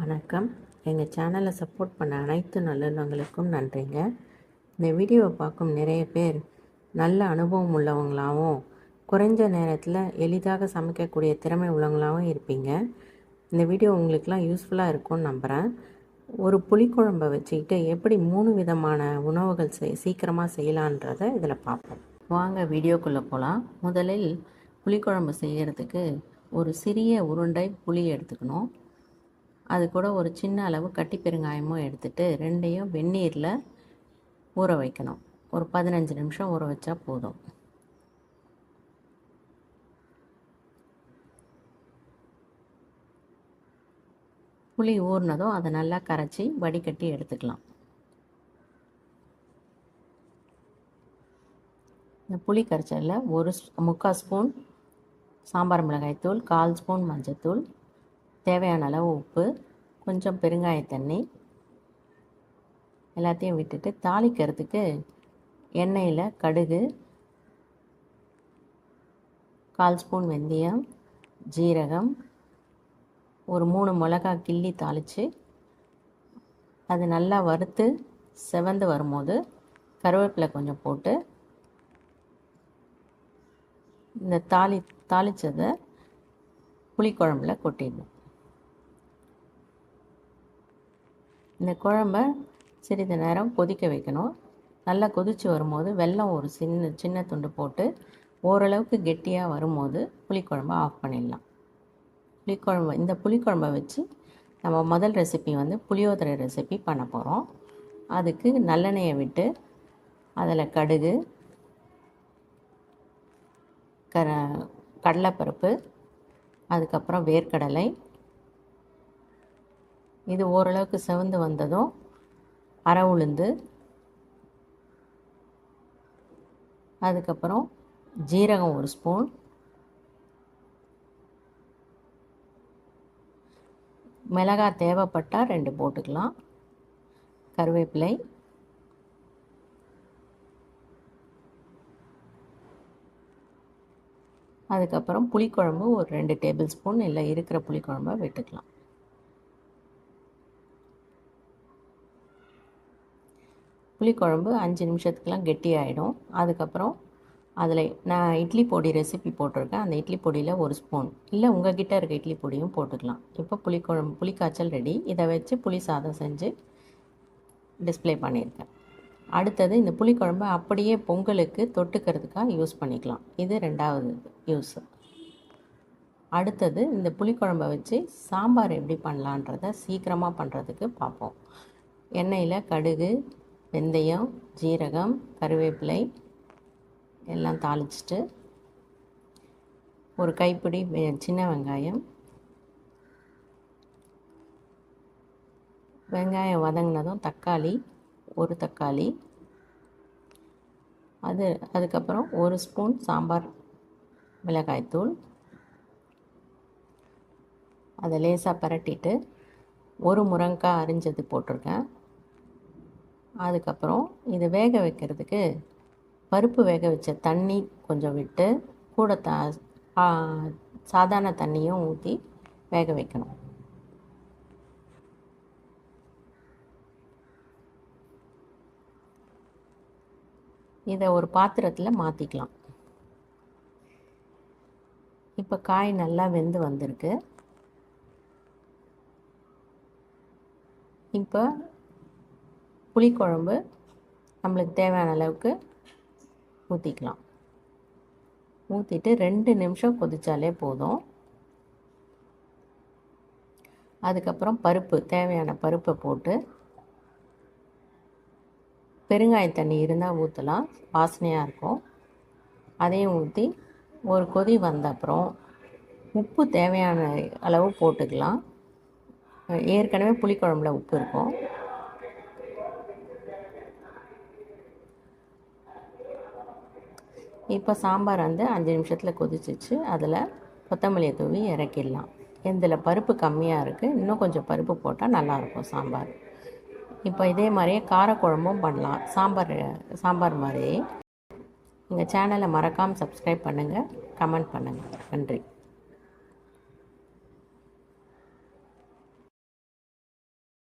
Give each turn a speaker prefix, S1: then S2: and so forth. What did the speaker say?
S1: வணக்கம். எங்கள் சேனலை சப்போர்ட் பண்ண அனைத்து நல்லவங்களுக்கும் நன்றிங்க. இந்த வீடியோவை பார்க்கும் நிறைய பேர் நல்ல அனுபவம் உள்ளவங்களாகவும் குறைஞ்ச நேரத்தில் எளிதாக சமைக்கக்கூடிய திறமை உள்ளவங்களாகவும் இருப்பீங்க. இந்த வீடியோ உங்களுக்கெலாம் யூஸ்ஃபுல்லாக இருக்கும்னு நம்புகிறேன். ஒரு புளிக்குழம்பை வச்சுக்கிட்டு எப்படி 3 விதமான உணவுகள் சீக்கிரமாக செய்யலான்றதை இதில் பார்ப்போம். வாங்க வீடியோக்குள்ளே போகலாம். முதலில் புளிக்குழம்பு செய்கிறதுக்கு ஒரு சிறிய உருண்டை புளி எடுத்துக்கணும். அது கூட ஒரு சின்ன அளவு கட்டி பெருங்காயமும் எடுத்துகிட்டு ரெண்டையும் வெந்நீரில் ஊற வைக்கணும். ஒரு 15 நிமிஷம் ஊற வச்சா போதும். புளி ஊறினதும் அதை நல்லா கரைச்சி வடிகட்டி எடுத்துக்கலாம். இந்த புளி கரைச்சலில் 1/4 ஸ்பூன் சாம்பார் மிளகாய்த்தூள், 1/4 ஸ்பூன் மஞ்சத்தூள், தேவையான அளவு உப்பு, கொஞ்சம் பெருங்காயத்தண்ணி எல்லாத்தையும் விட்டுட்டு தாளிக்கிறதுக்கு எண்ணெயில் கடுகு, 1/4 ஸ்பூன் வெந்தயம், ஜீரகம், ஒரு 3 மிளகாய் கிள்ளி தாளித்து அது நல்லா வறுத்து செவந்து வரும்போது கருவேப்பிலை கொஞ்சம் போட்டு இந்த தாளித்ததை புளிக்குழம்புல கொட்டிடணும். இந்த குழம்ப சிறிது நேரம் கொதிக்க வைக்கணும். நல்லா கொதித்து வரும்போது வெல்லம் ஒரு சின்ன துண்டு போட்டு ஓரளவுக்கு கெட்டியாக வரும்போது புளிக்குழம்பை ஆஃப் பண்ணிடலாம். இந்த புளிக்குழம்பை வச்சு நம்ம முதல் ரெசிபி புளியோதரை ரெசிபி பண்ண போகிறோம். அதுக்கு நல்லெண்ணெயை விட்டு அதில் கடுகு, கடலைப்பருப்பு, அதுக்கப்புறம் வேர்க்கடலை, இது ஓரளவுக்கு செவந்து வந்ததும் அரை உளுந்து, அதுக்கப்புறம் ஜீரகம் 1 ஸ்பூன், மிளகாய் தேவைப்பட்டால் 2 போட்டுக்கலாம், கருவேப்பிலை, அதுக்கப்புறம் புளிக்குழம்பு ஒரு 2 டேபிள் ஸ்பூன் இல்லை இருக்கிற புளிக்குழம்பை விட்டுக்கலாம். புளிக்குழம்பு 5 நிமிஷத்துக்கெலாம் கெட்டி ஆகிடும். அதுக்கப்புறம் அதில் நான் இட்லி பொடி ரெசிபி போட்டிருக்கேன். அந்த இட்லி பொடியில் 1 ஸ்பூன் இல்லை உங்கள் கிட்டே இருக்க இட்லி பொடியும் போட்டுக்கலாம். இப்போ புளிக்காய்ச்சல் ரெடி. இதை வச்சு புளி சாதம் செஞ்சு டிஸ்ப்ளே பண்ணியிருக்கேன். அடுத்தது இந்த புளிக்குழம்பு அப்படியே பொங்கலுக்கு தொட்டுக்கிறதுக்காக யூஸ் பண்ணிக்கலாம். இது 2வது யூஸ். அடுத்தது இந்த புளிக்குழம்பை வச்சு சாம்பார் எப்படி பண்ணலான்றதை சீக்கிரமாக பண்ணுறதுக்கு பார்ப்போம். எண்ணெயில் கடுகு, வெந்தயம், ஜீரகம், கருவேப்பிலை எல்லாம் தாளிச்சிட்டு ஒரு கைப்பிடி சின்ன வெங்காயம் வதங்கினதும் தக்காளி, ஒரு தக்காளி, அதுக்கப்புறம் 1 ஸ்பூன் சாம்பார் மிளகாய்த்தூள், அதை லேசாக பரட்டிட்டு ஒரு முருங்கைக்காய் அரிஞ்சது போட்டிருக்கேன். அதுக்கப்புறம் இது வேக வைக்கிறதுக்கு பருப்பு வேக வச்ச தண்ணி கொஞ்சம் விட்டு கூட சாதாரண தண்ணியும் ஊற்றி வேக வைக்கணும். இதை ஒரு பாத்திரத்தில் மாற்றிக்கலாம். இப்போ காய் நல்லா வெந்து வந்திருக்கு. இப்போ புளிக்குழம்பு நம்மளுக்கு தேவையான அளவுக்கு ஊற்றிக்கலாம். ஊற்றிட்டு 2 நிமிஷம் கொதித்தாலே போதும். அதுக்கப்புறம் தேவையான பருப்பை போட்டு பெருங்காய தண்ணி இருந்தால் ஊற்றலாம், வாசனையாக இருக்கும். அதையும் ஊற்றி ஒரு கொதி வந்த அப்புறம் உப்பு தேவையான அளவு போட்டுக்கலாம். ஏற்கனவே புளிக்குழம்புல உப்பு இருக்கும். இப்போ சாம்பார் 5 நிமிஷத்தில் கொதிச்சிச்சு. அதில் கொத்தமல்லியை தூவி இறக்கிடலாம். இதில் பருப்பு கம்மியாக இருக்குது, இன்னும் கொஞ்சம் பருப்பு போட்டால் நல்லாயிருக்கும் சாம்பார். இப்போ இதே மாதிரியே காரக்குழம்பும் பண்ணலாம். சாம்பார் மாதிரியே. எங்கள் சேனலை மறக்காமல் சப்ஸ்கிரைப் பண்ணுங்கள், கமெண்ட் பண்ணுங்கள். நன்றி.